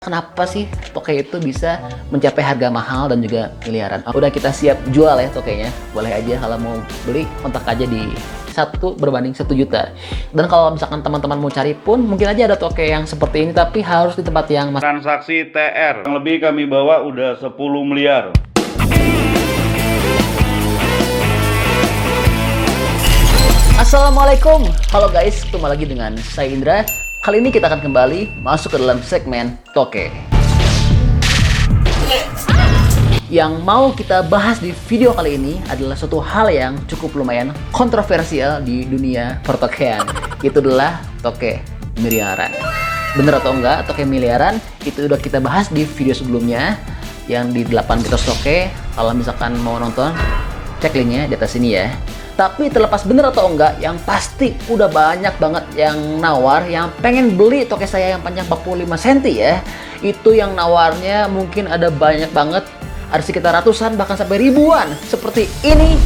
Kenapa sih toke itu bisa mencapai harga mahal dan juga miliaran? Udah kita siap jual ya tokenya. Boleh aja kalau mau beli kontak aja di 1 berbanding 1 juta. Dan kalau misalkan teman-teman mau cari pun mungkin aja ada toke yang seperti ini, tapi harus di tempat yang transaksi TR yang lebih kami bawa udah 10 miliar. Assalamualaikum, halo guys, ketemu lagi dengan saya Indra. Kali ini kita akan kembali masuk ke dalam segmen toke. Yang mau kita bahas di video kali ini adalah suatu hal yang cukup lumayan kontroversial di dunia pertokean. Itu adalah toke miliaran. Bener atau enggak toke miliaran? Itu udah kita bahas di video sebelumnya yang di 8 mitos toke. Kalau misalkan mau nonton, cek linknya di atas sini ya. Tapi terlepas bener atau enggak, yang pasti udah banyak banget yang nawar, yang pengen beli toke saya yang panjang 45 cm ya. Itu yang nawarnya mungkin ada banyak banget, ada sekitar ratusan bahkan sampai ribuan. Seperti ini,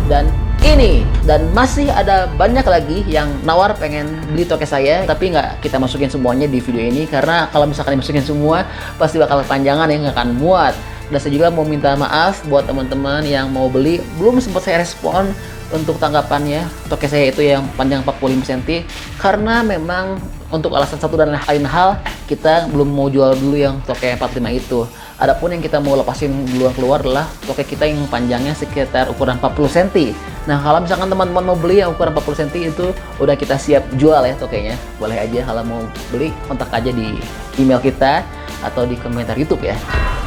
dan ini. Dan masih ada banyak lagi yang nawar pengen beli toke saya, tapi nggak kita masukin semuanya di video ini, karena kalau misalkan dimasukin semua, pasti bakal panjangan ya, nggak akan muat. Dan saya juga mau minta maaf buat teman-teman yang mau beli, belum sempat saya respon untuk tanggapannya toke saya itu yang panjang 45 cm, karena memang untuk alasan satu dan lain hal kita belum mau jual dulu yang toke 45 itu. Adapun yang kita mau lepasin duluan keluar adalah toke kita yang panjangnya sekitar ukuran 40 cm. Nah, kalau misalkan teman-teman mau beli yang ukuran 40 cm itu udah kita siap jual ya tokenya. Boleh aja kalau mau beli kontak aja di email kita atau di komentar YouTube ya.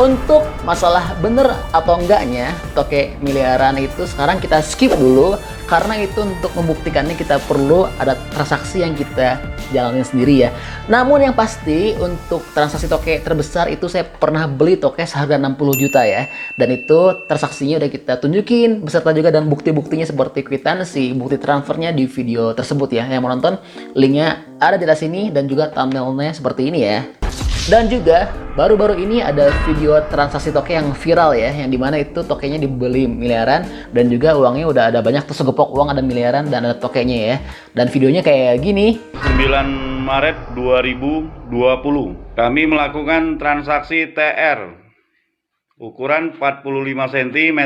Untuk masalah bener atau enggaknya toke miliaran itu sekarang kita skip dulu, karena itu untuk membuktikannya kita perlu ada transaksi yang kita jalanin sendiri ya. Namun yang pasti untuk transaksi toke terbesar itu saya pernah beli toke seharga 60 juta ya. Dan itu transaksinya udah kita tunjukin beserta juga dan bukti-buktinya seperti kwitansi, bukti transfernya di video tersebut ya. Yang mau nonton linknya ada di atas sini dan juga thumbnailnya seperti ini ya. Dan juga baru-baru ini ada video transaksi toke yang viral ya, yang dimana itu tokenya dibeli miliaran dan juga uangnya udah ada banyak, tersegepok uang ada miliaran dan ada tokenya ya. Dan videonya kayak gini. 9 Maret 2020 kami melakukan transaksi TR ukuran 45 cm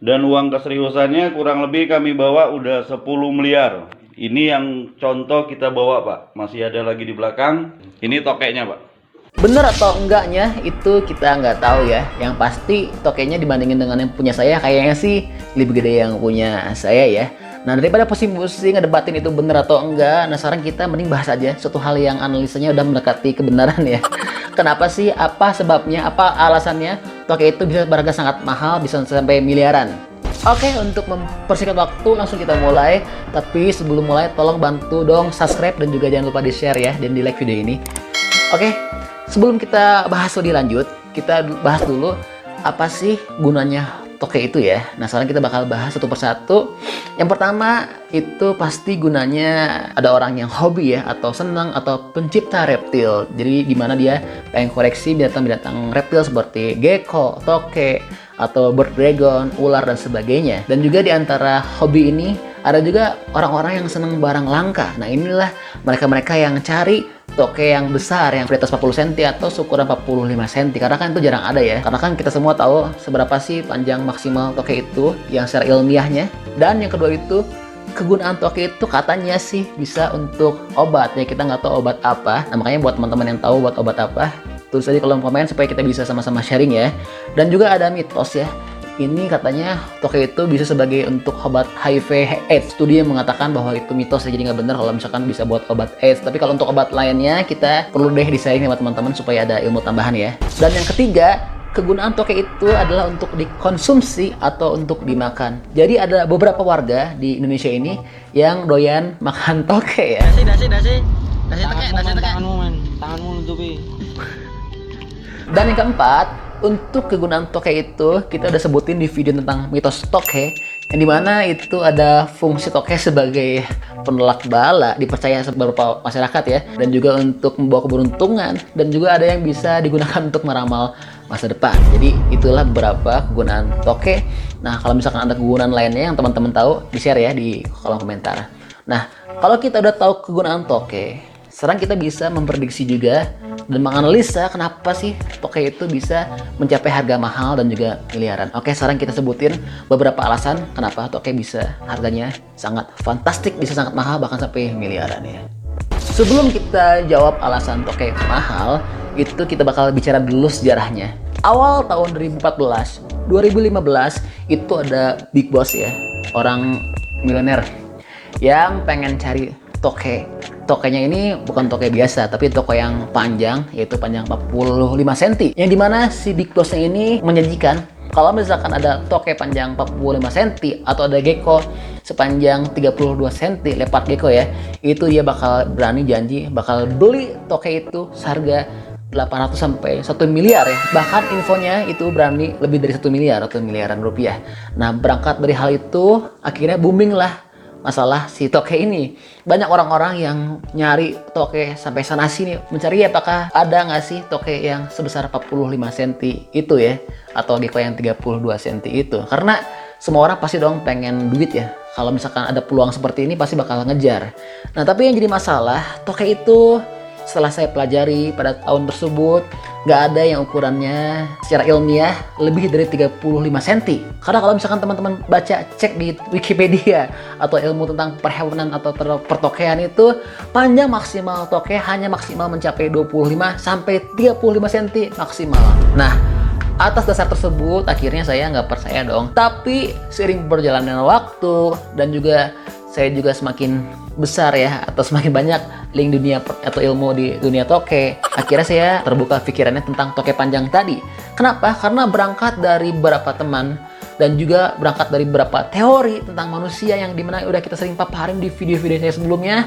dan uang keseriusannya kurang lebih kami bawa udah 10 miliar. Ini yang contoh kita bawa Pak, masih ada lagi di belakang. Ini tokenya Pak. Bener atau enggaknya itu kita nggak tahu ya. Yang pasti tokenya dibandingin dengan yang punya saya kayaknya sih lebih gede yang punya saya ya. Nah, daripada pusing-pusing ngedebatin itu bener atau enggak, nah sekarang kita mending bahas aja suatu hal yang analisanya udah mendekati kebenaran ya. Kenapa sih, apa sebabnya, apa alasannya toke itu bisa berharga sangat mahal, bisa sampai miliaran. Oke, untuk mempersingkat waktu langsung kita mulai. Tapi sebelum mulai tolong bantu dong subscribe dan juga jangan lupa di share ya dan di like video ini. Oke, sebelum kita bahas lebih lanjut, kita bahas dulu apa sih gunanya toke itu ya. Nah, sekarang kita bakal bahas satu persatu. Yang pertama itu pasti gunanya ada orang yang hobi ya, atau senang, atau pencipta reptil. Jadi dimana dia pengen koleksi binatang-binatang reptil seperti gecko, toke, atau bird dragon, ular dan sebagainya. Dan juga di antara hobi ini ada juga orang-orang yang senang barang langka. Nah, inilah mereka-mereka yang cari toke yang besar, yang di atas 40 cm atau ukuran 45 cm, karena kan itu jarang ada ya. Karena kan kita semua tahu seberapa sih panjang maksimal toke itu yang secara ilmiahnya. Dan yang kedua itu kegunaan toke itu katanya sih bisa untuk obat ya. Kita nggak tahu obat apa. Nah, makanya buat teman-teman yang tahu buat obat apa, tulis aja di kolom komen supaya kita bisa sama-sama sharing ya. Dan juga ada mitos ya. Ini katanya toke itu bisa sebagai untuk obat HIV/AIDS. Studi yang mengatakan bahwa itu mitos ya, jadi nggak benar kalau misalkan bisa buat obat AIDS. Tapi kalau untuk obat lainnya kita perlu deh di-sharing sama teman-teman supaya ada ilmu tambahan ya. Dan yang ketiga, kegunaan toke itu adalah untuk dikonsumsi atau untuk dimakan. Jadi ada beberapa warga di Indonesia ini yang doyan makan toke ya. Nasi toke. Tanganmu nutupi. Dan yang keempat, untuk kegunaan toke itu kita udah sebutin di video tentang mitos toke, yang dimana itu ada fungsi toke sebagai penolak bala, dipercaya beberapa masyarakat ya, dan juga untuk membawa keberuntungan, dan juga ada yang bisa digunakan untuk meramal masa depan. Jadi itulah beberapa kegunaan toke. Nah, kalau misalkan ada kegunaan lainnya yang teman-teman tahu, di share ya di kolom komentar. Nah, kalau kita udah tahu kegunaan toke, sekarang kita bisa memprediksi juga dan menganalisa kenapa sih toke itu bisa mencapai harga mahal dan juga miliaran. Oke, sekarang kita sebutin beberapa alasan kenapa toke bisa harganya sangat fantastik, bisa sangat mahal, bahkan sampai miliaran ya. Sebelum kita jawab alasan toke mahal, itu kita bakal bicara dulu sejarahnya. Awal tahun 2014, 2015 itu ada Big Boss ya, orang milioner yang pengen cari toke. Tokenya ini bukan toke biasa, tapi toke yang panjang, yaitu panjang 45 cm. Yang dimana si Big Boss-nya ini menjanjikan kalau misalkan ada toke panjang 45 cm atau ada gecko sepanjang 32 cm, leopard gecko ya, itu dia bakal berani janji bakal beli toke itu seharga 800 sampai 1 miliar ya. Bahkan infonya itu berani lebih dari 1 miliar atau miliaran rupiah. Nah, berangkat dari hal itu akhirnya booming lah masalah si toke ini. Banyak orang-orang yang nyari toke sampai sana sini mencari apakah ada nggak sih toke yang sebesar 45 cm itu ya, atau gecko yang 32 cm itu. Karena semua orang pasti dong pengen duit ya. Kalau misalkan ada peluang seperti ini pasti bakal ngejar. Nah, tapi yang jadi masalah toke itu setelah saya pelajari pada tahun tersebut, nggak ada yang ukurannya secara ilmiah lebih dari 35 cm. Karena kalau misalkan teman-teman baca cek di Wikipedia atau ilmu tentang perhewanan atau pertokean itu, panjang maksimal toke hanya maksimal mencapai 25 sampai 35 cm maksimal. Nah, atas dasar tersebut akhirnya saya nggak percaya dong. Tapi seiring berjalannya waktu dan juga saya juga semakin besar ya, atau semakin banyak link dunia atau ilmu di dunia toke, akhirnya saya terbuka pikirannya tentang toke panjang tadi. Kenapa? Karena berangkat dari beberapa teman dan juga berangkat dari beberapa teori tentang manusia yang dimana udah kita sering paparin di video-video saya sebelumnya.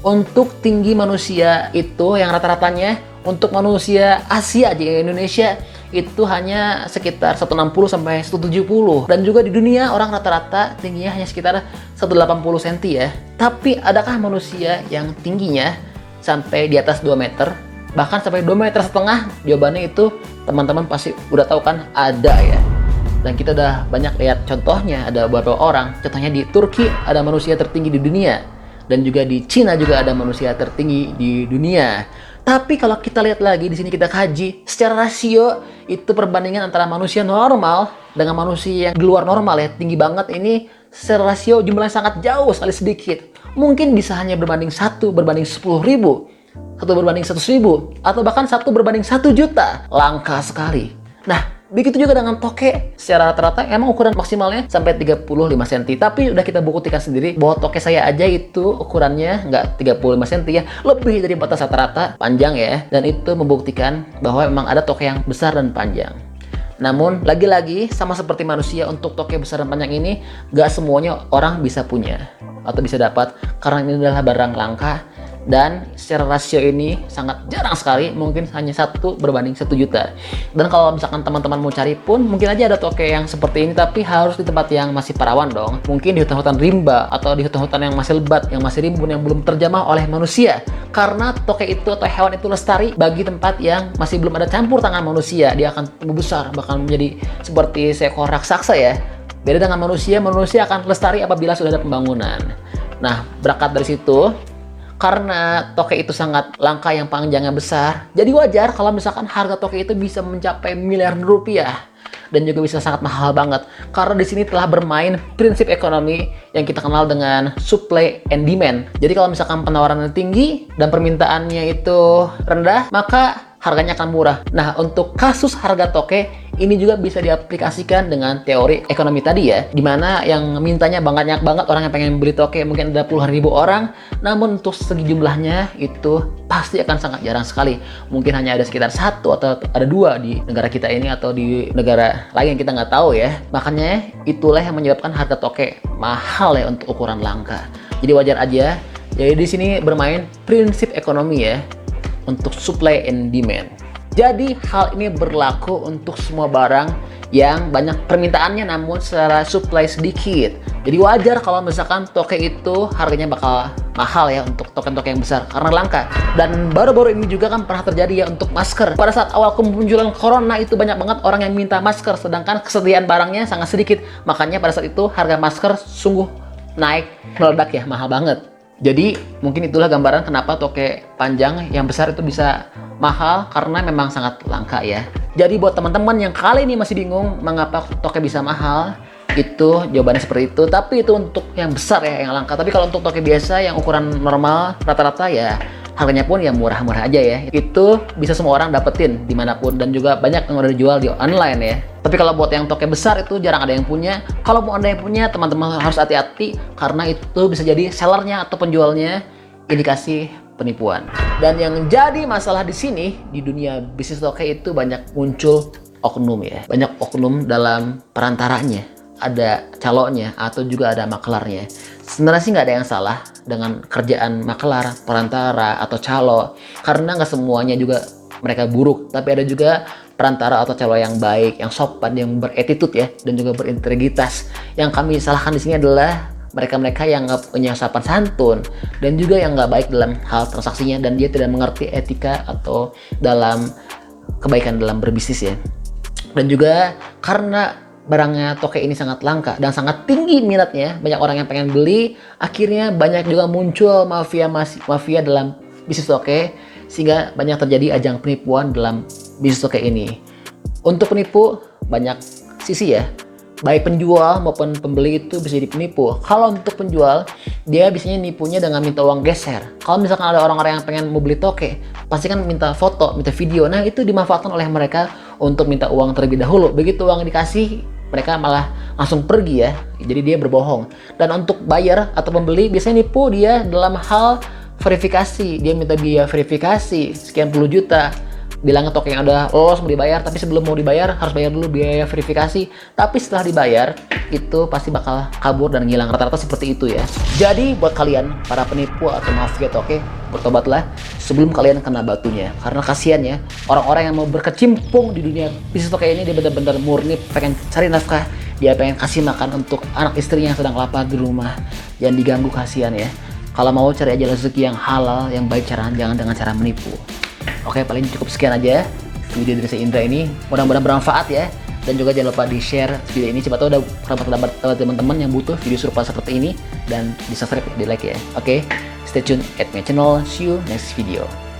Untuk tinggi manusia itu yang rata-ratanya untuk manusia Asia di Indonesia itu hanya sekitar 160 sampai 170, dan juga di dunia orang rata-rata tingginya hanya sekitar 180 cm ya. Tapi adakah manusia yang tingginya sampai di atas 2 meter, bahkan sampai 2,5 meter? Jawabannya itu teman-teman pasti udah tahu kan, ada ya. Dan kita udah banyak lihat contohnya, ada beberapa orang, contohnya di Turki ada manusia tertinggi di dunia, dan juga di Cina juga ada manusia tertinggi di dunia. Tapi kalau kita lihat lagi di sini, kita kaji secara rasio itu perbandingan antara manusia normal dengan manusia yang di luar normal ya, tinggi banget ini, secara rasio jumlahnya sangat jauh sekali sedikit. Mungkin bisa hanya berbanding 1 berbanding 10.000, 1 berbanding 100.000, atau bahkan 1 berbanding 1 juta. Langka sekali. Nah, begitu juga dengan toke. Secara rata-rata emang ukuran maksimalnya sampai 35 cm. Tapi udah kita buktikan sendiri bahwa toke saya aja itu ukurannya nggak 35 cm ya, lebih dari batas rata-rata panjang ya. Dan itu membuktikan bahwa memang ada toke yang besar dan panjang. Namun lagi-lagi sama seperti manusia, untuk toke besar dan panjang ini nggak semuanya orang bisa punya atau bisa dapat, karena ini adalah barang langka. Dan secara rasio ini sangat jarang sekali, mungkin hanya 1 berbanding 1 juta. Dan kalau misalkan teman-teman mau cari pun mungkin aja ada toke yang seperti ini, tapi harus di tempat yang masih perawan dong. Mungkin di hutan-hutan rimba atau di hutan-hutan yang masih lebat, yang masih rimbun, yang belum terjamah oleh manusia. Karena toke itu atau hewan itu lestari bagi tempat yang masih belum ada campur tangan manusia. Dia akan tumbuh besar, bahkan menjadi seperti seekor raksasa ya. Beda dengan manusia, manusia akan lestari apabila sudah ada pembangunan. Nah, berangkat dari situ, karena toke itu sangat langka yang panjangnya besar, jadi wajar kalau misalkan harga toke itu bisa mencapai miliaran rupiah dan juga bisa sangat mahal banget. Karena di sini telah bermain prinsip ekonomi yang kita kenal dengan supply and demand. Jadi kalau misalkan penawarannya tinggi dan permintaannya itu rendah, maka harganya akan murah. Nah, untuk kasus harga toke ini juga bisa diaplikasikan dengan teori ekonomi tadi ya, dimana yang mintanya banyak banget orang yang pengen beli toke, mungkin ada puluhan ribu orang, namun untuk segi jumlahnya itu pasti akan sangat jarang sekali. Mungkin hanya ada sekitar 1 atau ada 2 di negara kita ini atau di negara lain yang kita nggak tahu ya. Makanya itulah yang menyebabkan harga toke mahal ya untuk ukuran langka. Jadi wajar aja. Jadi di sini bermain prinsip ekonomi ya, untuk supply and demand. Jadi hal ini berlaku untuk semua barang yang banyak permintaannya namun secara supply sedikit. Jadi wajar kalau misalkan toke itu harganya bakal mahal ya untuk token-token yang besar karena langka. Dan baru-baru ini juga kan pernah terjadi ya untuk masker. Pada saat awal kemunculan corona itu banyak banget orang yang minta masker, sedangkan kesediaan barangnya sangat sedikit. Makanya pada saat itu harga masker sungguh naik meledak ya, mahal banget. Jadi mungkin itulah gambaran kenapa toke panjang yang besar itu bisa mahal karena memang sangat langka ya. Jadi buat teman-teman yang kali ini masih bingung mengapa toke bisa mahal, itu jawabannya seperti itu. Tapi itu untuk yang besar ya, yang langka. Tapi kalau untuk toke biasa yang ukuran normal rata-rata ya harganya pun ya murah-murah aja ya. Itu bisa semua orang dapetin dimanapun dan juga banyak yang udah dijual di online ya. Tapi kalau buat yang toke besar itu jarang ada yang punya. Kalau mau ada yang punya, teman-teman harus hati-hati karena itu bisa jadi sellernya atau penjualnya indikasi penipuan. Dan yang jadi masalah di sini di dunia bisnis toke itu banyak muncul oknum ya. Banyak oknum dalam perantaranya. Ada calonnya atau juga ada maklarnya. Sebenarnya sih nggak ada yang salah dengan kerjaan maklar, perantara, atau calo. Karena nggak semuanya juga mereka buruk. Tapi ada juga perantara atau calo yang baik, yang sopan, yang beretitude ya. Dan juga berintegritas. Yang kami salahkan di sini adalah mereka-mereka yang nggak punya sopan santun. Dan juga yang nggak baik dalam hal transaksinya. Dan dia tidak mengerti etika atau dalam kebaikan dalam berbisnis ya. Dan juga karena barangnya toke ini sangat langka dan sangat tinggi minatnya, banyak orang yang pengen beli, akhirnya banyak juga muncul mafia dalam bisnis toke, sehingga banyak terjadi ajang penipuan dalam bisnis toke ini. Untuk penipu banyak sisi ya, baik penjual maupun pembeli itu bisa jadi penipu. Kalau untuk penjual, dia biasanya nipunya dengan minta uang geser. Kalau misalkan ada orang-orang yang pengen mau beli toke, pasti kan minta foto, minta video. Nah itu dimanfaatkan oleh mereka untuk minta uang terlebih dahulu. Begitu uang dikasih, mereka malah langsung pergi ya. Jadi dia berbohong. Dan untuk buyer atau pembeli biasanya nipu dia dalam hal verifikasi. Dia minta biaya verifikasi sekian puluh juta. Bilangnya toke yang udah lolos mau dibayar, tapi sebelum mau dibayar harus bayar dulu biaya verifikasi. Tapi setelah dibayar itu pasti bakal kabur dan ngilang, rata-rata seperti itu ya. Jadi buat kalian para penipu atau mafia toke, bertobatlah sebelum kalian kena batunya. Karena kasihan ya, orang-orang yang mau berkecimpung di dunia bisnis toke ini dia benar-benar murni pengen cari nafkah, dia pengen kasih makan untuk anak istrinya yang sedang lapar di rumah. Jangan diganggu, kasihan ya. Kalau mau cari aja rezeki yang halal, yang baik caranya, jangan dengan cara menipu. Oke, paling cukup sekian aja video dari saya Indra ini. Mudah-mudahan bermanfaat ya. Dan juga jangan lupa di-share video ini. Siapa tahu ada kerabat teman-teman yang butuh video serupa seperti ini. Dan di subscribe, di like ya. Oke, stay tune at my channel. See you next video.